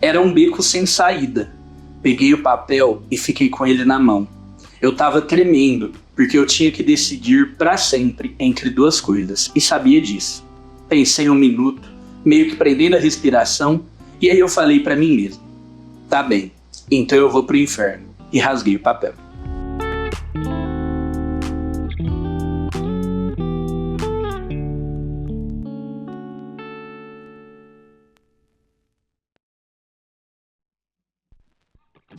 Era um beco sem saída. Peguei o papel e fiquei com ele na mão. Eu tava tremendo, porque eu tinha que decidir pra sempre entre duas coisas, e sabia disso. Pensei um minuto, meio que prendendo a respiração, e aí eu falei pra mim mesmo: tá bem, então eu vou pro inferno. E rasguei o papel.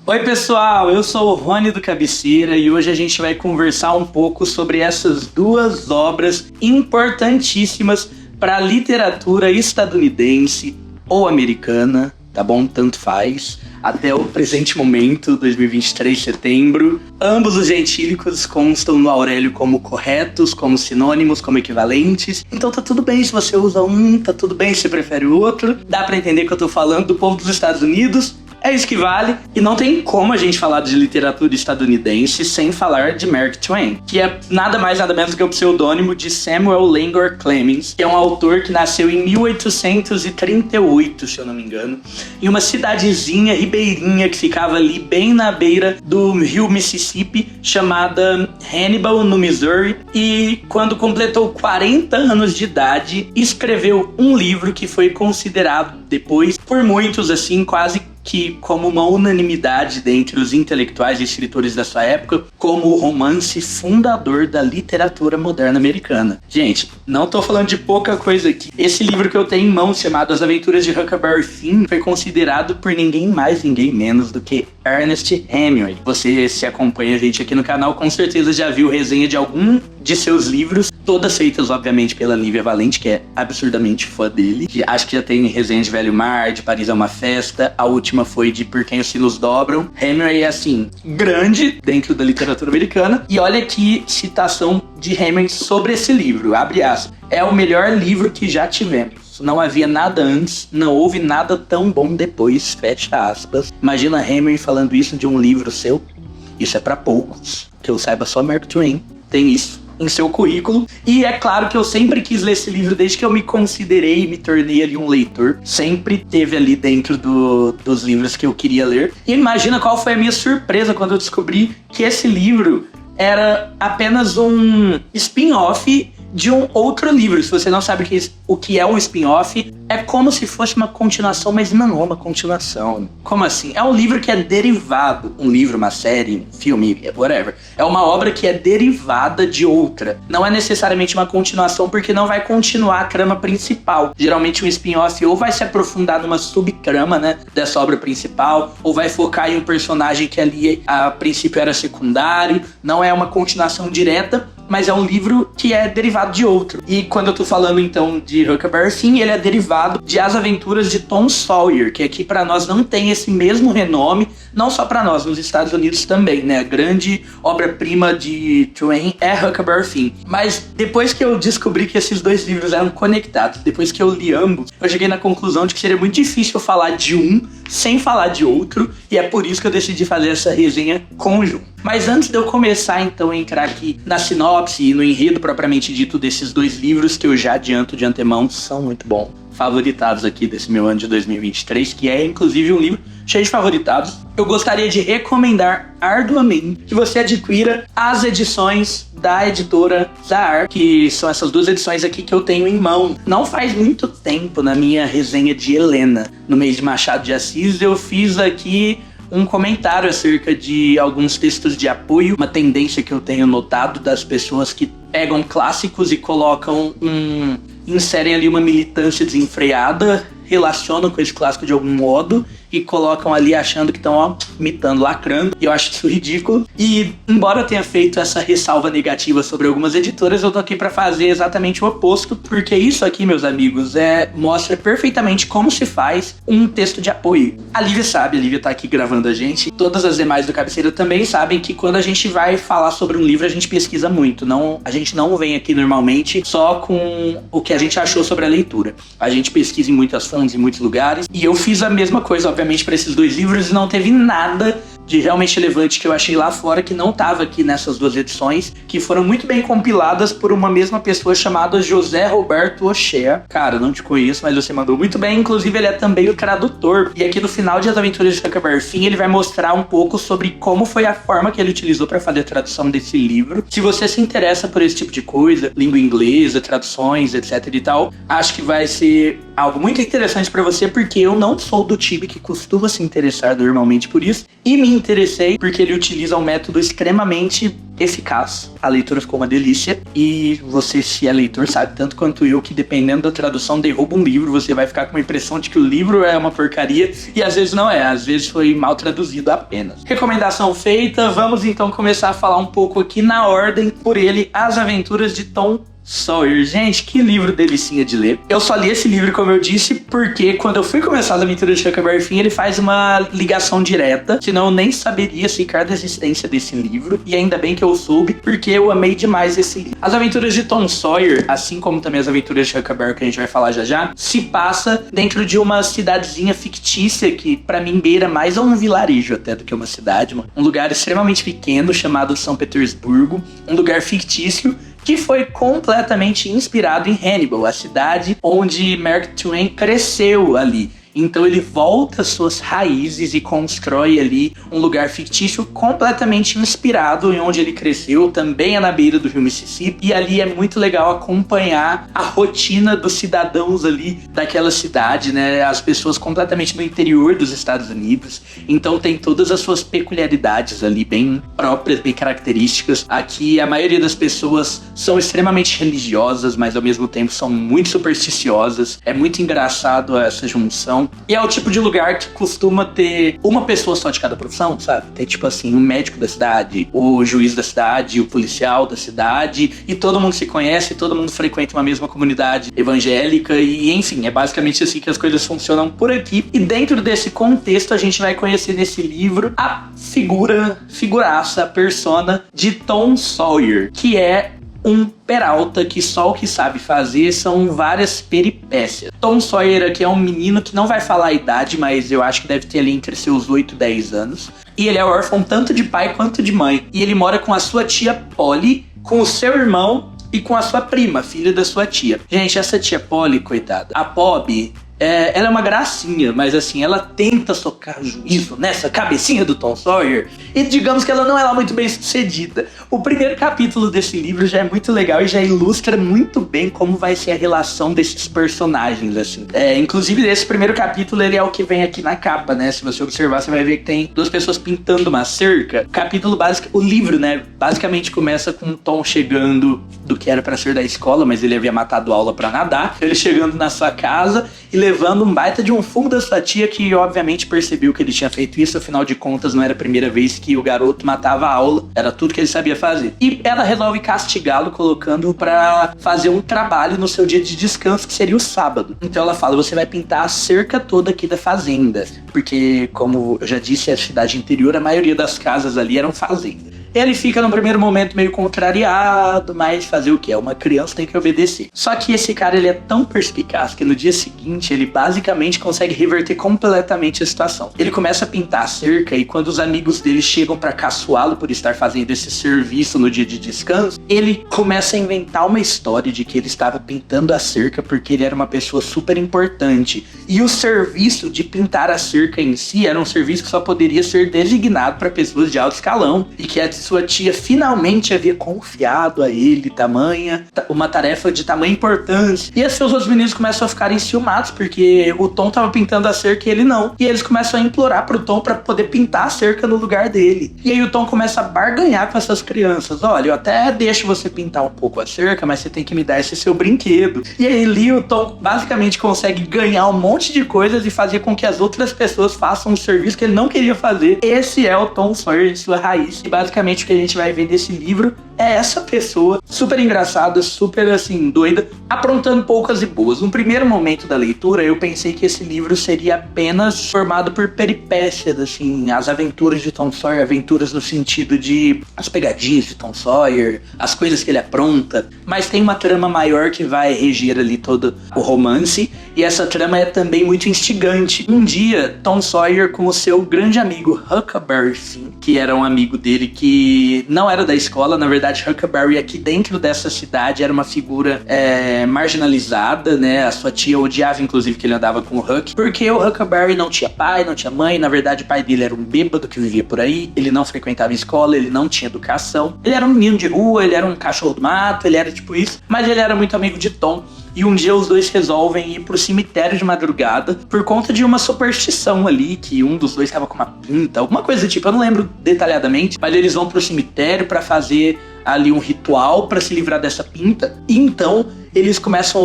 Oi pessoal, eu sou o Rony do Cabeceira e hoje a gente vai conversar um pouco sobre essas duas obras importantíssimas para a literatura estadunidense ou americana, tá bom? Tanto faz. Até o presente momento, 2023, setembro. Ambos os gentílicos constam no Aurélio como corretos, como sinônimos, como equivalentes. Então tá tudo bem se você usa um, tá tudo bem se você prefere o outro. Dá pra entender que eu tô falando do povo dos Estados Unidos. É isso que vale, e não tem como a gente falar de literatura estadunidense sem falar de Mark Twain, que é nada mais nada menos que o pseudônimo de Samuel Langhorne Clemens, que é um autor que nasceu em 1838, se eu não me engano, em uma cidadezinha ribeirinha que ficava ali bem na beira do rio Mississippi, chamada Hannibal, no Missouri, e quando completou 40 anos de idade, escreveu um livro que foi considerado depois, por muitos, assim, quase que como uma unanimidade dentre os intelectuais e escritores da sua época, como o romance fundador da literatura moderna americana. Gente, não tô falando de pouca coisa aqui. Esse livro que eu tenho em mãos, chamado As Aventuras de Huckleberry Finn, foi considerado por ninguém mais, ninguém menos do que Ernest Hemingway. Você, se acompanha a gente aqui no canal, com certeza já viu resenha de algum de seus livros, todas feitas, obviamente, pela Lívia Valente, que é absurdamente fã dele. Acho que já tem resenha de Velho Mar, de Paris é uma Festa, a última foi de Por Quem os Sinos Dobram. Hemingway é, assim, grande dentro da literatura americana. E olha aqui, citação de Hemingway sobre esse livro, abre aspas: é o melhor livro que já tivemos. Não havia nada antes, não houve nada tão bom depois, fecha aspas. Imagina Hemingway falando isso de um livro seu. Isso é pra poucos. Que eu saiba, só Mark Twain tem isso em seu currículo. E é claro que eu sempre quis ler esse livro desde que eu me considerei e me tornei ali um leitor. Sempre teve ali dentro dos livros que eu queria ler. E imagina qual foi a minha surpresa quando eu descobri que esse livro era apenas um spin-off de um outro livro. Se você não sabe o que é um spin-off, é como se fosse uma continuação, mas não é uma continuação. Como assim? É um livro que é derivado, um livro, uma série, um filme, whatever. É uma obra que é derivada de outra. Não é necessariamente uma continuação, porque não vai continuar a trama principal. Geralmente um spin-off ou vai se aprofundar numa subtrama, né, dessa obra principal, ou vai focar em um personagem que ali a princípio era secundário. Não é uma continuação direta, mas é um livro que é derivado de outro. E quando eu tô falando então de Huckleberry Finn, ele é derivado de As Aventuras de Tom Sawyer, que aqui pra nós não tem esse mesmo renome, não só pra nós, nos Estados Unidos também, né? A grande obra-prima de Twain é Huckleberry Finn. Mas depois que eu descobri que esses dois livros eram conectados, depois que eu li ambos, eu cheguei na conclusão de que seria muito difícil falar de um sem falar de outro, e é por isso que eu decidi fazer essa resenha conjunta. Mas antes de eu começar, então, a entrar aqui na sinopse e no enredo propriamente dito desses dois livros, que eu já adianto de antemão, são muito bons, favoritados aqui desse meu ano de 2023, que é, inclusive, um livro cheio de favoritados, eu gostaria de recomendar arduamente que você adquira as edições da editora Zahar, que são essas duas edições aqui que eu tenho em mão. Não faz muito tempo, na minha resenha de Helena, no mês de Machado de Assis, eu fiz aqui um comentário acerca de alguns textos de apoio, uma tendência que eu tenho notado das pessoas que pegam clássicos e inserem ali uma militância desenfreada, relacionam com esse clássico de algum modo e colocam ali achando que estão imitando, lacrando. E eu acho isso ridículo. E embora eu tenha feito essa ressalva negativa sobre algumas editoras, eu tô aqui pra fazer exatamente o oposto, porque isso aqui, meus amigos, mostra perfeitamente como se faz um texto de apoio. A Lívia sabe, a Lívia tá aqui gravando a gente. Todas as demais do Cabeceira também sabem que quando a gente vai falar sobre um livro, a gente pesquisa muito. A gente não vem aqui normalmente só com o que a gente achou sobre a leitura. A gente pesquisa em muitas fontes, em muitos lugares. E eu fiz a mesma coisa, obviamente, para esses dois livros, e não teve nada de realmente relevante que eu achei lá fora, que não tava aqui nessas 2 edições, que foram muito bem compiladas por uma mesma pessoa chamada José Roberto Ochea. Cara, não te conheço, mas você mandou muito bem. Inclusive, ele é também o tradutor. E aqui no final de As Aventuras de Huckleberry Finn, ele vai mostrar um pouco sobre como foi a forma que ele utilizou para fazer a tradução desse livro. Se você se interessa por esse tipo de coisa, língua inglesa, traduções, etc e tal, acho que vai ser algo muito interessante para você, porque eu não sou do time que costuma se interessar normalmente por isso, e me interessei porque ele utiliza um método extremamente eficaz. A leitura ficou uma delícia, e você, se é leitor, sabe tanto quanto eu que dependendo da tradução derruba um livro, você vai ficar com a impressão de que o livro é uma porcaria, e às vezes não é, às vezes foi mal traduzido apenas. Recomendação feita, vamos então começar a falar um pouco aqui na ordem por ele, As Aventuras de Tom Sawyer. Gente, que livro delicinha de ler. Eu só li esse livro, como eu disse, porque quando eu fui começar As Aventuras de Huckleberry Finn, ele faz uma ligação direta, senão eu nem saberia sequer da existência desse livro, e ainda bem que eu soube, porque eu amei demais esse livro. As Aventuras de Tom Sawyer, assim como também As Aventuras de Huckleberry, que a gente vai falar já já, se passa dentro de uma cidadezinha fictícia, que pra mim beira mais a um vilarejo até do que uma cidade, um lugar extremamente pequeno chamado São Petersburgo, um lugar fictício, que foi completamente inspirado em Hannibal, a cidade onde Mark Twain cresceu ali. Então ele volta às suas raízes e constrói ali um lugar fictício completamente inspirado em onde ele cresceu, também é na beira do rio Mississippi, e ali é muito legal acompanhar a rotina dos cidadãos ali daquela cidade, né? As pessoas completamente no interior dos Estados Unidos, então tem todas as suas peculiaridades ali, bem próprias, bem características. Aqui a maioria das pessoas são extremamente religiosas, mas ao mesmo tempo são muito supersticiosas. É muito engraçado essa junção. E é o tipo de lugar que costuma ter uma pessoa só de cada profissão, sabe? Tem tipo assim, o médico da cidade, o juiz da cidade, o policial da cidade, e todo mundo se conhece, todo mundo frequenta uma mesma comunidade evangélica, e enfim, é basicamente assim que as coisas funcionam por aqui. E dentro desse contexto a gente vai conhecer nesse livro a figuraça, a persona de Tom Sawyer, que é um peralta que só o que sabe fazer são várias peripécias. Tom Sawyer aqui é um menino que não vai falar a idade, mas eu acho que deve ter ali entre seus 8 e 10 anos. E ele é órfão tanto de pai quanto de mãe. E ele mora com a sua tia Polly, com o seu irmão e com a sua prima, filha da sua tia. Gente, essa tia Polly, coitada, a Pob, ela é uma gracinha, mas assim, ela tenta socar juízo nessa cabecinha do Tom Sawyer, e digamos que ela não é lá muito bem sucedida. O primeiro capítulo desse livro já é muito legal e já ilustra muito bem como vai ser a relação desses personagens, assim. Inclusive, esse primeiro capítulo, ele é o que vem aqui na capa, né? Se você observar, você vai ver que tem 2 pessoas pintando uma cerca. O capítulo básico, o livro, né? Basicamente começa com o Tom chegando do que era pra ser da escola, mas ele havia matado aula pra nadar. Ele chegando na sua casa e levando um baita de um fumo da sua tia, que obviamente percebeu que ele tinha feito isso, afinal de contas não era a primeira vez que o garoto matava a aula, era tudo que ele sabia fazer. E ela resolve castigá-lo, colocando-o pra fazer um trabalho no seu dia de descanso, que seria o sábado. Então ela fala, você vai pintar a cerca toda aqui da fazenda, porque como eu já disse, a cidade interior, a maioria das casas ali eram fazendas. Ele fica no primeiro momento meio contrariado, mas fazer o quê? Uma criança tem que obedecer. Só que esse cara, ele é tão perspicaz que no dia seguinte ele basicamente consegue reverter completamente a situação. Ele começa a pintar a cerca, e quando os amigos dele chegam pra caçoá-lo por estar fazendo esse serviço no dia de descanso, ele começa a inventar uma história de que ele estava pintando a cerca porque ele era uma pessoa super importante. E o serviço de pintar a cerca em si era um serviço que só poderia ser designado para pessoas de alto escalão, e que sua tia finalmente havia confiado a ele uma tarefa de tamanha importância. E assim, os outros meninos começam a ficar enciumados, porque o Tom tava pintando a cerca e ele não. E eles começam a implorar pro Tom pra poder pintar a cerca no lugar dele. E aí o Tom começa a barganhar com essas crianças. Olha, eu até deixo você pintar um pouco a cerca, mas você tem que me dar esse seu brinquedo. E aí ali o Tom basicamente consegue ganhar um monte de coisas e fazer com que as outras pessoas façam um serviço que ele não queria fazer. Esse é o Tom Sawyer em sua raiz. E basicamente o que a gente vai ver nesse livro é essa pessoa super engraçada, super assim, doida, aprontando poucas e boas. No primeiro momento da leitura, eu pensei que esse livro seria apenas formado por peripécias, assim, as aventuras de Tom Sawyer, aventuras no sentido de as pegadinhas de Tom Sawyer, as coisas que ele apronta, mas tem uma trama maior que vai reger ali todo o romance, e essa trama é também muito instigante. Um dia, Tom Sawyer com o seu grande amigo Huckleberry Finn, que era um amigo dele que não era da escola, na verdade Huckleberry aqui dentro dessa cidade era uma figura marginalizada, né? A sua tia odiava inclusive que ele andava com o Huck, porque o Huckleberry não tinha pai, não tinha mãe, na verdade o pai dele era um bêbado que vivia por aí, ele não frequentava escola, ele não tinha educação, ele era um menino de rua, ele era um cachorro do mato, ele era tipo isso, mas ele era muito amigo de Tom. E um dia os dois resolvem ir pro cemitério de madrugada por conta de uma superstição ali, que um dos dois estava com uma pinta, alguma coisa do tipo, eu não lembro detalhadamente, mas eles vão pro cemitério para fazer ali um ritual para se livrar dessa pinta, e então eles começam a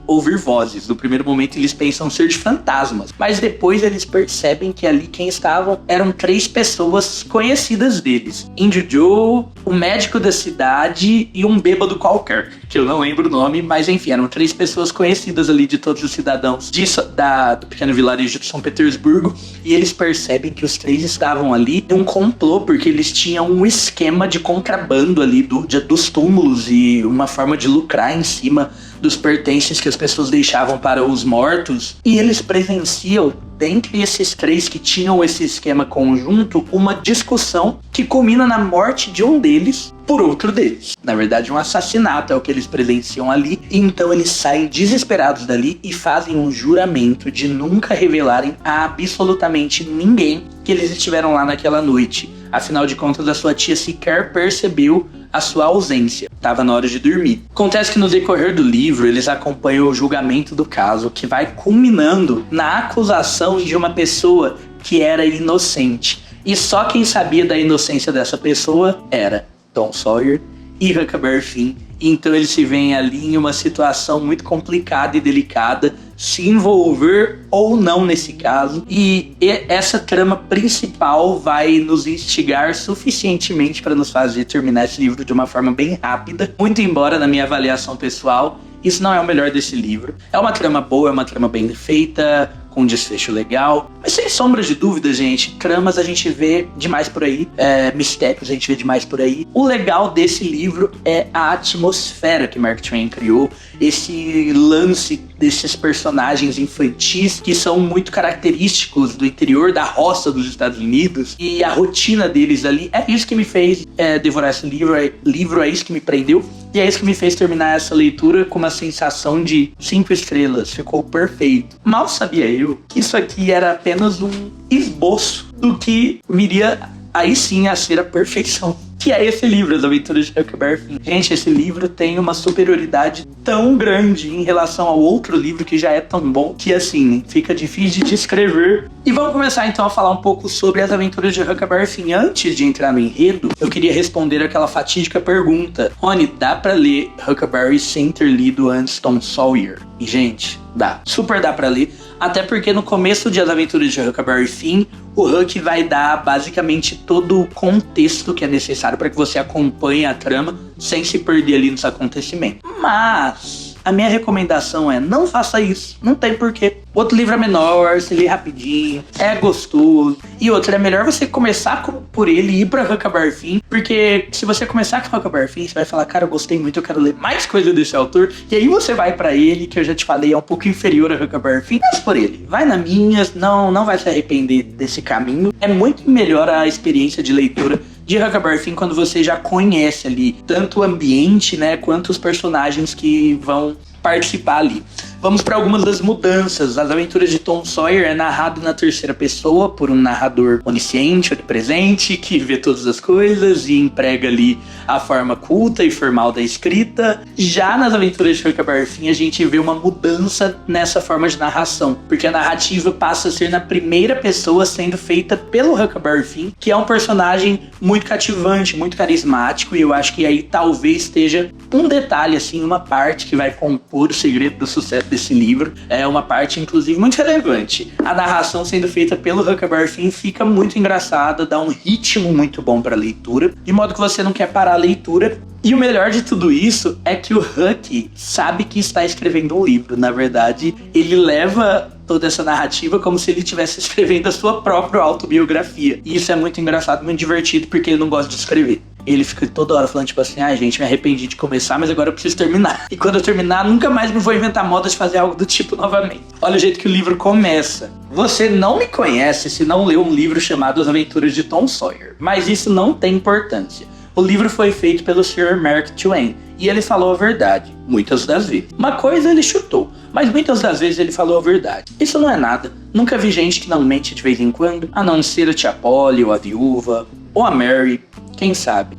ouvir vozes. No primeiro momento eles pensam ser de fantasmas, mas depois eles percebem que ali quem estavam eram 3 pessoas conhecidas deles. Índio Joe, o médico da cidade e um bêbado qualquer, que eu não lembro o nome, mas enfim, eram 3 pessoas conhecidas ali de todos os cidadãos do pequeno vilarejo de São Petersburgo, e eles percebem que os 3 estavam ali em um complô, porque eles tinham um esquema de contrabando ali dos túmulos e uma forma de lucrar em cima dos pertences que as pessoas deixavam para os mortos, e eles presenciam, dentre esses 3 que tinham esse esquema conjunto, uma discussão que culmina na morte de um deles por outro deles. Na verdade, um assassinato é o que eles presenciam ali, e então eles saem desesperados dali e fazem um juramento de nunca revelarem a absolutamente ninguém que eles estiveram lá naquela noite. Afinal de contas, a sua tia sequer percebeu a sua ausência. Estava na hora de dormir. Acontece que no decorrer do livro, eles acompanham o julgamento do caso, que vai culminando na acusação de uma pessoa que era inocente. E só quem sabia da inocência dessa pessoa era Tom Sawyer e Huckleberry Finn. Então eles se veem ali em uma situação muito complicada e delicada, se envolver ou não nesse caso. E essa trama principal vai nos instigar suficientemente para nos fazer terminar esse livro de uma forma bem rápida. Muito embora, na minha avaliação pessoal, isso não é o melhor desse livro. É uma trama boa, é uma trama bem feita, com um desfecho legal. Mas sem sombra de dúvida, gente, tramas a gente vê demais por aí, mistérios a gente vê demais por aí. O legal desse livro é a atmosfera que Mark Twain criou, esse lance desses personagens infantis que são muito característicos do interior da roça dos Estados Unidos, e a rotina deles ali. É isso que me fez devorar esse livro, é isso que me prendeu, e é isso que me fez terminar essa leitura com uma sensação de 5 estrelas. Ficou perfeito. Mal sabia eu que isso aqui era apenas um esboço do que viria aí sim a ser a perfeição, que é esse livro, As Aventuras de Huckleberry Finn. Gente, esse livro tem uma superioridade tão grande em relação ao outro livro que já é tão bom, que assim, fica difícil de descrever. E vamos começar então a falar um pouco sobre As Aventuras de Huckleberry Finn. Antes de entrar no enredo, eu queria responder aquela fatídica pergunta: Rony, dá pra ler Huckleberry sem ter lido antes Tom Sawyer? E gente, dá. Super dá pra ler. Até porque no começo de As Aventuras de Huckleberry Finn, o Huck vai dar basicamente todo o contexto que é necessário para que você acompanhe a trama sem se perder ali nos acontecimentos. Mas a minha recomendação é: não faça isso, não tem porquê. O outro livro é menor, se lê rapidinho, é gostoso. E outro, é melhor você começar por ele e ir pra Huckleberry Finn, porque se você começar com Huckleberry Finn, você vai falar: cara, eu gostei muito, eu quero ler mais coisa desse autor. E aí você vai pra ele, que eu já te falei, é um pouco inferior a Huckleberry Finn, mas por ele. Vai na minha, não vai se arrepender desse caminho. É muito melhor a experiência de leitura de Huckleberry Finn quando você já conhece ali tanto o ambiente, né, quanto os personagens que vão participar ali. Vamos para algumas das mudanças. As Aventuras de Tom Sawyer é narrado na terceira pessoa por um narrador onisciente, onipresente, que vê todas as coisas e emprega ali a forma culta e formal da escrita. Já nas Aventuras de Huckleberry Finn, a gente vê uma mudança nessa forma de narração, porque a narrativa passa a ser na primeira pessoa, sendo feita pelo Huckleberry Finn, que é um personagem muito cativante, muito carismático, e eu acho que aí talvez esteja um detalhe, assim, uma parte que vai compor o segredo do sucesso desse livro. É uma parte, inclusive, muito relevante. A narração sendo feita pelo Huckleberry Finn fica muito engraçada, dá um ritmo muito bom pra leitura, de modo que você não quer parar a leitura. E o melhor de tudo isso é que o Huck sabe que está escrevendo um livro. Na verdade, ele leva toda essa narrativa como se ele estivesse escrevendo a sua própria autobiografia. E isso é muito engraçado, muito divertido, porque ele não gosta de escrever. Ele fica toda hora falando, tipo assim, gente, me arrependi de começar, mas agora eu preciso terminar. E quando eu terminar, nunca mais me vou inventar moda de fazer algo do tipo novamente. Olha o jeito que o livro começa. Você não me conhece se não leu um livro chamado As Aventuras de Tom Sawyer. Mas isso não tem importância. O livro foi feito pelo Sr. Mark Twain e ele falou a verdade, muitas das vezes. Uma coisa ele chutou, mas muitas das vezes ele falou a verdade. Isso não é nada. Nunca vi gente que não mente de vez em quando, a não ser a tia Polly, ou a viúva, ou a Mary, quem sabe.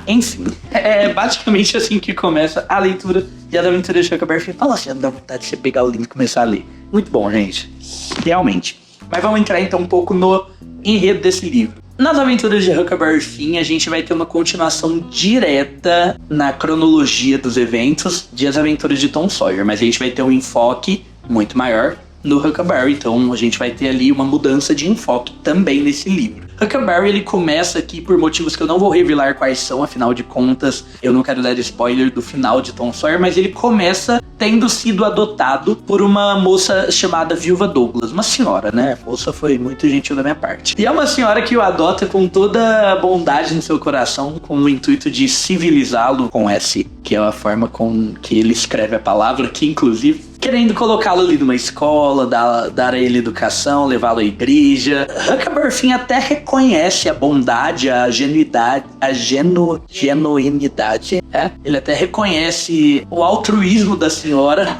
Enfim. É basicamente assim que começa a leitura de As Aventuras de Huckleberry Finn. Fala assim, dá vontade de você pegar o livro e começar a ler. Muito bom, gente. Realmente. Mas vamos entrar então um pouco no enredo desse livro. Nas Aventuras de Huckleberry Finn, a gente vai ter uma continuação direta na cronologia dos eventos de As Aventuras de Tom Sawyer, mas a gente vai ter um enfoque muito maior no Huckleberry, então a gente vai ter ali uma mudança de enfoque também nesse livro. Huckleberry, ele começa aqui por motivos que eu não vou revelar quais são, afinal de contas, eu não quero dar spoiler do final de Tom Sawyer, mas ele começa tendo sido adotado por uma moça chamada Viúva Douglas, uma senhora, né? A moça foi muito gentil da minha parte. E é uma senhora que o adota com toda a bondade no seu coração, com o intuito de civilizá-lo com S, que é a forma com que ele escreve a palavra, que inclusive querendo colocá-lo ali numa escola, dar a ele educação, levá-lo à igreja. Huckleberry Finn até reconhece a bondade, a genuidade, genuinidade. Ele até reconhece o altruísmo da senhora.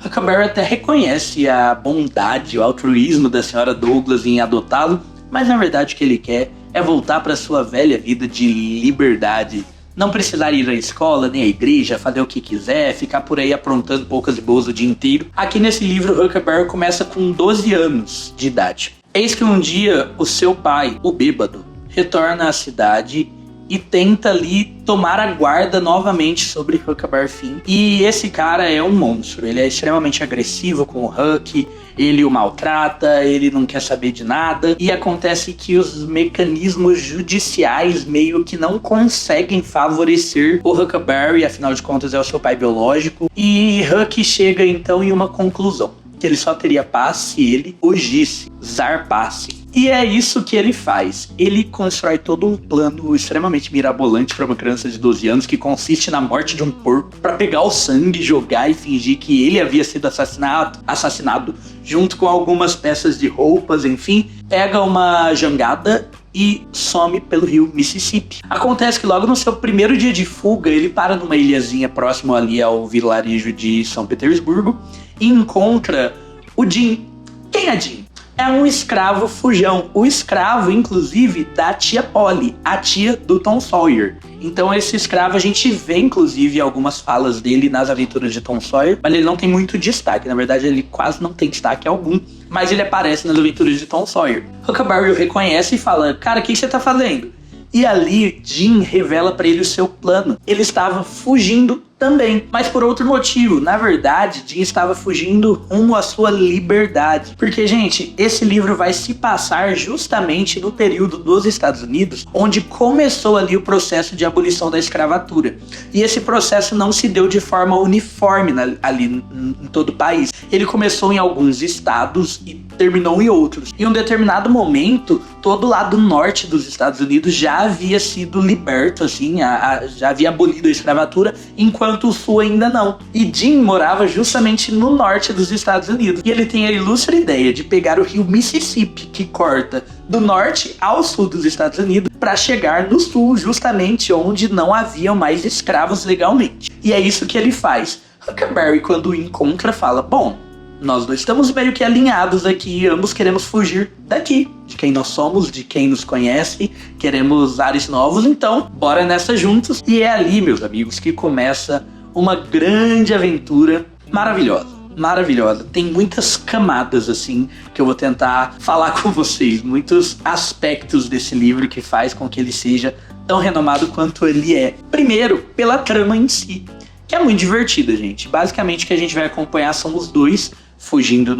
Huckleberry até reconhece a bondade, o altruísmo da senhora Douglas em adotá-lo, mas na verdade o que ele quer é voltar para sua velha vida de liberdade. Não precisar ir à escola, nem à igreja, fazer o que quiser, ficar por aí aprontando poucas e boas o dia inteiro. Aqui nesse livro, Huckleberry começa com 12 anos de idade. Eis que um dia o seu pai, o bêbado, retorna à cidade e tenta ali tomar a guarda novamente sobre Huckleberry Finn. E esse cara é um monstro, ele é extremamente agressivo com o Huck, ele o maltrata, ele não quer saber de nada. E acontece que os mecanismos judiciais meio que não conseguem favorecer o Huckleberry, afinal de contas é o seu pai biológico. E Huck chega então em uma conclusão, que ele só teria paz se ele fugisse, zarpasse. E é isso que ele faz. Ele constrói todo um plano extremamente mirabolante para uma criança de 12 anos, que consiste na morte de um porco, para pegar o sangue, jogar e fingir que ele havia sido assassinado, junto com algumas peças de roupas, enfim. Pega uma jangada e some pelo rio Mississippi. Acontece que logo no seu primeiro dia de fuga, ele para numa ilhazinha próximo ali ao vilarejo de São Petersburgo e encontra o Jim. Quem é Jim? É um escravo fujão. O escravo, inclusive, da tia Polly, a tia do Tom Sawyer. Então esse escravo a gente vê, inclusive, algumas falas dele nas Aventuras de Tom Sawyer, mas ele não tem muito destaque. Na verdade, ele quase não tem destaque algum, mas ele aparece nas Aventuras de Tom Sawyer. Huckleberry o reconhece e fala, cara, o que você tá fazendo? E ali, Jim revela pra ele o seu plano. Ele estava fugindo também, mas por outro motivo. Na verdade, Jim estava fugindo rumo à sua liberdade. Porque, gente, esse livro vai se passar justamente no período dos Estados Unidos, onde começou ali o processo de abolição da escravatura. E esse processo não se deu de forma uniforme ali em todo o país. Ele começou em alguns estados e terminou em outros. Em um determinado momento, todo o lado norte dos Estados Unidos já havia sido liberto, assim, já havia abolido a escravatura, enquanto o sul ainda não. E Jim morava justamente no norte dos Estados Unidos. E ele tem a ilustre ideia de pegar o rio Mississippi, que corta do norte ao sul dos Estados Unidos, para chegar no sul, justamente onde não haviam mais escravos legalmente. E é isso que ele faz. Huckleberry, quando o encontra, fala, bom, nós dois estamos meio que alinhados aqui, ambos queremos fugir daqui, de quem nós somos, de quem nos conhece, queremos ares novos, então bora nessa juntos. E é ali, meus amigos, que começa uma grande aventura maravilhosa. Tem muitas camadas, assim, que eu vou tentar falar com vocês, muitos aspectos desse livro que faz com que ele seja tão renomado quanto ele é. Primeiro, pela trama em si. que é muito divertida, gente. Basicamente o que a gente vai acompanhar são os dois fugindo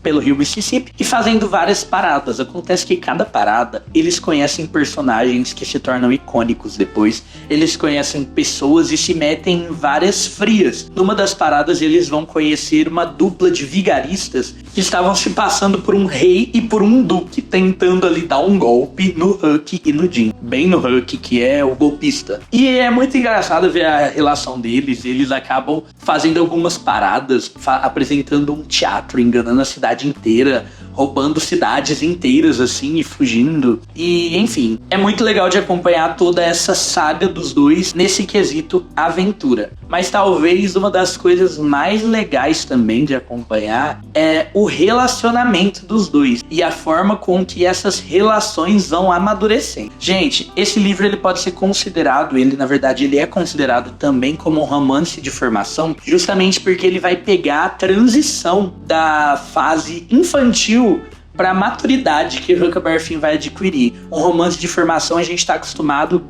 pelo rio Mississippi e fazendo várias paradas. Acontece que cada parada, eles conhecem personagens que se tornam icônicos depois. Eles conhecem pessoas e se metem em várias frias. Numa das paradas, eles vão conhecer uma dupla de vigaristas que estavam se passando por um rei e por um duque, tentando ali dar um golpe no Huck e no Jim. Bem no Huck, que é o golpista. E é muito engraçado ver a relação deles. Eles acabam fazendo algumas paradas, apresentando um teatro, enganando a cidade inteira, roubando cidades inteiras assim e fugindo. E enfim, é muito legal de acompanhar toda essa saga dos dois nesse quesito aventura. Mas talvez uma das coisas mais legais também de acompanhar é o relacionamento dos dois e a forma com que essas relações vão amadurecendo. Gente, esse livro ele pode ser considerado, na verdade ele é considerado também como um romance de formação, justamente porque ele vai pegar a transição da fase infantil para a maturidade que Huckleberry Finn vai adquirir. Um romance de formação a gente está acostumado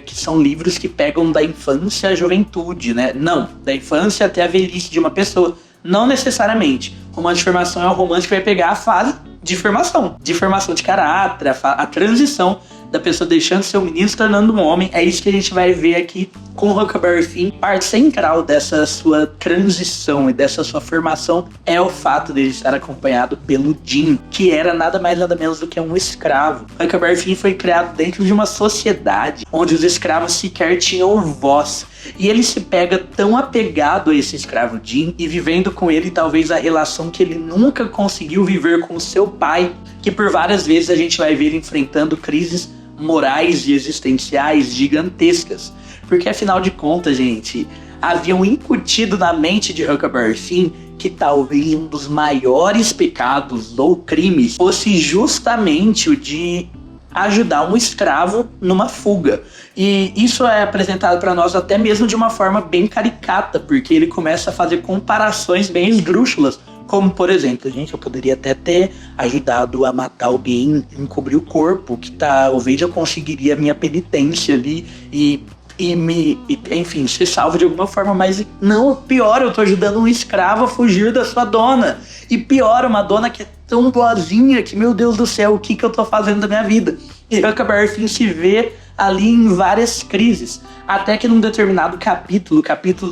que são livros que pegam da infância à juventude, né? Não, da infância até a velhice de uma pessoa. Não necessariamente. Romance de formação é um romance que vai pegar a fase de formação de caráter, a transição da pessoa deixando de ser um menino se tornando um homem. É isso que a gente vai ver aqui com Huckleberry Finn. Parte central dessa sua transição e dessa sua formação é o fato de ele estar acompanhado pelo Jim, que era nada mais nada menos do que um escravo. Huckleberry Finn foi criado dentro de uma sociedade onde os escravos sequer tinham voz. E ele se pega tão apegado a esse escravo Jim e vivendo com ele talvez a relação que ele nunca conseguiu viver com o seu pai, que por várias vezes a gente vai ver ele enfrentando crises morais e existenciais gigantescas. Porque afinal de contas, gente, haviam incutido na mente de Huckleberry Finn que talvez um dos maiores pecados ou crimes fosse justamente o de ajudar um escravo numa fuga. E isso é apresentado para nós até mesmo de uma forma bem caricata, porque ele começa a fazer comparações bem esdrúxulas, como por exemplo, gente, eu poderia até ter ajudado a matar alguém, encobrir o corpo, que talvez eu conseguiria a minha penitência ali enfim, ser salvo de alguma forma, mas não, pior, eu tô ajudando um escravo a fugir da sua dona. E pior, uma dona que é tão boazinha que, meu Deus do céu, o que eu tô fazendo da minha vida? E Huckleberry Finn se vê ali em várias crises, até que num determinado capítulo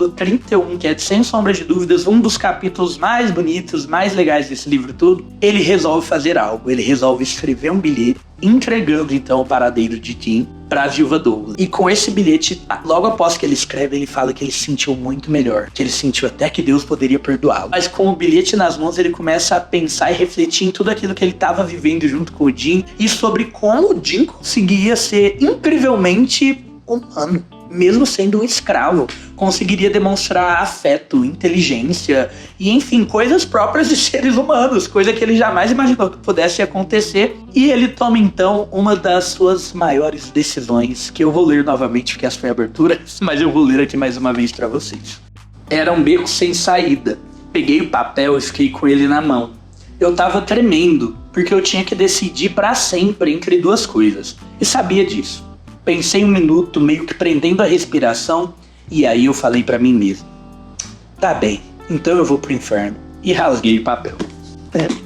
31, que é de sem sombra de dúvidas um dos capítulos mais bonitos, mais legais desse livro todo, ele resolve fazer algo, ele resolve escrever um bilhete, entregando então o paradeiro de Jim para a viúva Douglas. E com esse bilhete, logo após que ele escreve, ele fala que ele se sentiu muito melhor, que ele sentiu até que Deus poderia perdoá-lo. Mas com o bilhete nas mãos, ele começa a pensar e refletir em tudo aquilo que ele estava vivendo junto com o Jim e sobre como o Jim conseguia ser incrivelmente humano. Mesmo sendo um escravo, conseguiria demonstrar afeto, inteligência e, enfim, coisas próprias de seres humanos, coisa que ele jamais imaginou que pudesse acontecer. E ele toma, então, uma das suas maiores decisões, que eu vou ler novamente, porque essa foi a abertura, mas eu vou ler aqui mais uma vez para vocês. Era um beco sem saída. Peguei o papel e fiquei com ele na mão. Eu tava tremendo, porque eu tinha que decidir para sempre entre duas coisas, e sabia disso. Pensei um minuto, meio que prendendo a respiração, e aí eu falei pra mim mesmo: tá bem, então eu vou pro inferno. E rasguei o papel.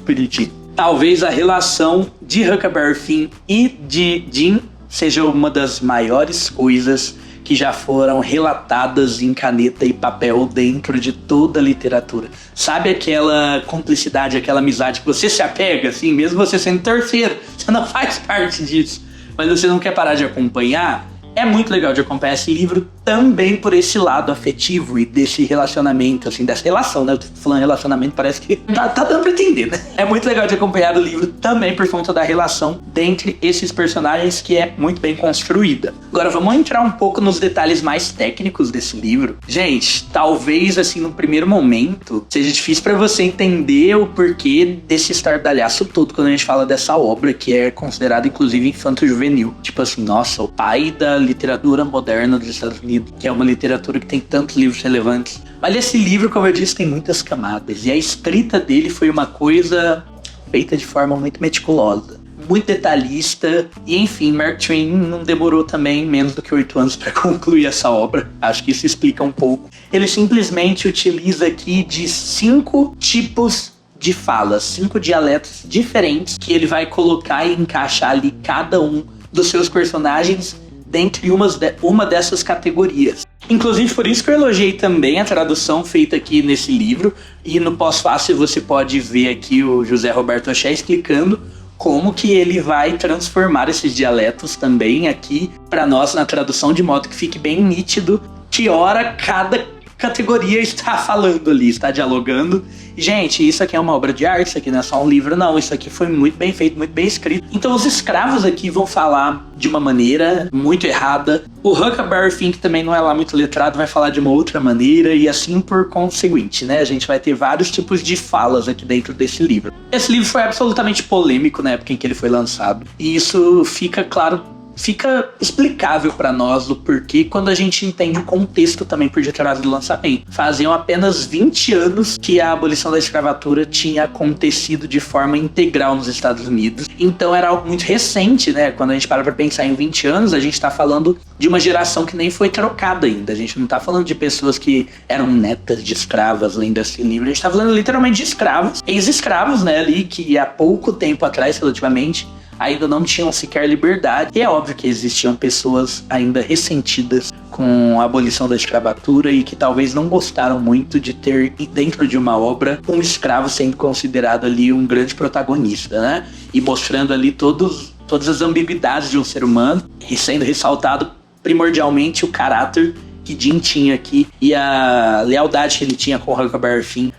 Bonitinho. Talvez a relação de Huckleberry Finn e de Jim seja uma das maiores coisas que já foram relatadas em caneta e papel dentro de toda a literatura. Sabe aquela cumplicidade, aquela amizade que você se apega, assim, mesmo você sendo terceiro, você não faz parte disso, mas você não quer parar de acompanhar? É muito legal de acompanhar esse livro também por esse lado afetivo e desse relacionamento, assim, dessa relação, né? Eu tô falando relacionamento, parece que tá dando pra entender, né? É muito legal de acompanhar o livro também por conta da relação dentre esses personagens, que é muito bem construída. Agora vamos entrar um pouco nos detalhes mais técnicos desse livro. Gente, talvez, assim, no primeiro momento, seja difícil pra você entender o porquê desse estardalhaço todo quando a gente fala dessa obra, que é considerada, inclusive, infanto-juvenil. Tipo assim, nossa, o pai da literatura moderna dos Estados Unidos, que é uma literatura que tem tantos livros relevantes. Mas esse livro, como eu disse, tem muitas camadas, e a escrita dele foi uma coisa feita de forma muito meticulosa. muito detalhista. E enfim, Mark Twain não demorou também menos do que 8 anos para concluir essa obra. Acho que isso explica um pouco. Ele simplesmente utiliza aqui de 5 tipos de falas, 5 dialetos diferentes que ele vai colocar e encaixar ali cada um dos seus personagens dentre uma dessas categorias. Inclusive, por isso que eu elogiei também a tradução feita aqui nesse livro. E no pós-fácil você pode ver aqui o José Roberto Oché explicando como que ele vai transformar esses dialetos também aqui para nós na tradução, de modo que fique bem nítido que hora cada categoria está falando ali, está dialogando. Gente, isso aqui é uma obra de arte, isso aqui não é só um livro, não. Isso aqui foi muito bem feito, muito bem escrito. Então os escravos aqui vão falar de uma maneira muito errada. O Huckleberry Finn, que também não é lá muito letrado, vai falar de uma outra maneira. E assim por conseguinte, né? A gente vai ter vários tipos de falas aqui dentro desse livro. Esse livro foi absolutamente polêmico na época em que ele foi lançado. E isso fica claro, fica explicável para nós o porquê quando a gente entende o contexto também por detrás do lançamento. Faziam apenas 20 anos que a abolição da escravatura tinha acontecido de forma integral nos Estados Unidos. Então era algo muito recente, né? Quando a gente para pensar em 20 anos, a gente tá falando de uma geração que nem foi trocada ainda. A gente não tá falando de pessoas que eram netas de escravas lendo esse livro. A gente tá falando literalmente de escravos, ex-escravos, né? Ali que há pouco tempo atrás, relativamente, ainda não tinham sequer liberdade. E é óbvio que existiam pessoas ainda ressentidas com a abolição da escravatura e que talvez não gostaram muito de ter dentro de uma obra um escravo sendo considerado ali um grande protagonista, né? E mostrando ali todas as ambiguidades de um ser humano e sendo ressaltado primordialmente o caráter que Jim tinha aqui e a lealdade que ele tinha com o Huckleberry Finn.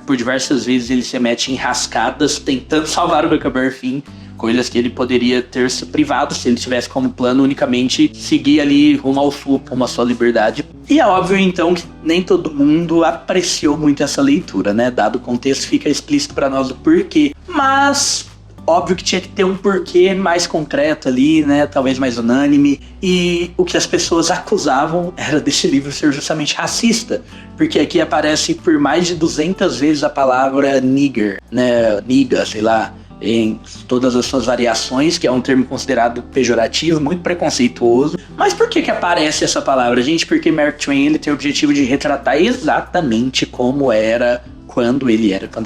Por diversas vezes ele se mete em rascadas tentando salvar o Huckleberry Finn, coisas que ele poderia ter se privado se ele tivesse como plano unicamente seguir ali rumo ao sul, rumo à sua liberdade. E é óbvio então que nem todo mundo apreciou muito essa leitura, né? Dado o contexto, fica explícito para nós o porquê. Mas óbvio que tinha que ter um porquê mais concreto ali, né? Talvez mais unânime. E o que as pessoas acusavam era desse livro ser justamente racista. Porque aqui aparece por mais de 200 vezes a palavra nigger, né? Niga, sei lá, em todas as suas variações, que é um termo considerado pejorativo, muito preconceituoso. Mas por que aparece essa palavra, gente? Porque Mark Twain ele tem o objetivo de retratar exatamente como era quando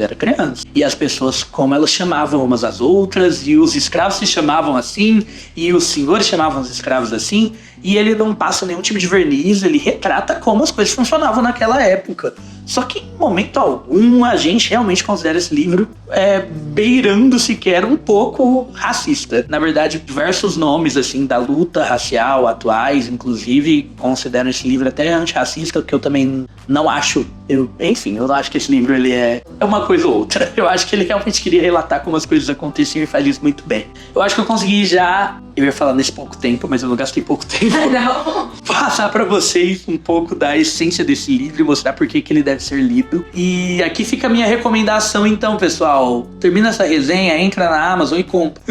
era criança. E as pessoas, como elas chamavam umas às outras, e os escravos se chamavam assim, e os senhores chamavam os escravos assim, e ele não passa nenhum tipo de verniz, ele retrata como as coisas funcionavam naquela época. Só que em momento algum a gente realmente considera esse livro beirando sequer um pouco racista. Na verdade, diversos nomes assim da luta racial atuais, inclusive, consideram esse livro até antirracista, que eu também não acho. Eu não acho que esse livro ele é uma coisa ou outra. Eu acho que ele realmente queria relatar como as coisas aconteciam e faz isso muito bem. Eu acho que eu consegui já, eu ia falar nesse pouco tempo, mas eu não gastei pouco tempo, não. Passar pra vocês um pouco da essência desse livro e mostrar por que ele deve ser lido. E aqui fica a minha recomendação então, pessoal. Termina essa resenha, entra na Amazon e compra.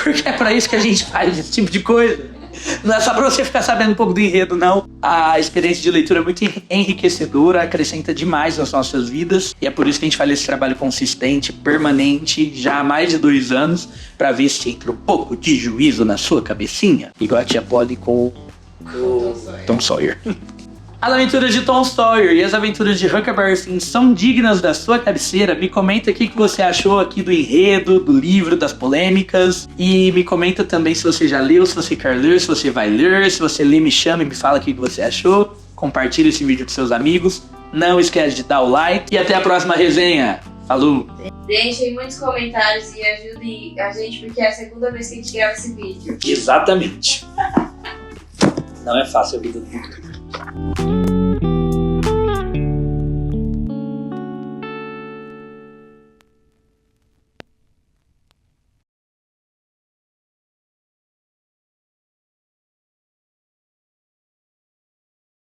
Porque é pra isso que a gente faz esse tipo de coisa. Não é só pra você ficar sabendo um pouco do enredo, não. A experiência de leitura é muito enriquecedora, acrescenta demais nas nossas vidas. E é por isso que a gente faz esse trabalho consistente, permanente, já há mais de 2 anos, pra ver se entra um pouco de juízo na sua cabecinha. Igual a tia Polly com o Tom Sawyer. As aventuras de Tom Sawyer e as aventuras de Huckleberry Finn são dignas da sua cabeceira. Me comenta o que você achou aqui do enredo, do livro, das polêmicas. E me comenta também se você já leu, se você quer ler, se você vai ler. Se você lê, me chama e me fala o que você achou. Compartilha esse vídeo com seus amigos. Não esquece de dar o like. E até a próxima resenha. Falou! Deixem muitos comentários e ajudem a gente, porque é a segunda vez que a gente grava esse vídeo. Exatamente. Não é fácil a vida do mundo.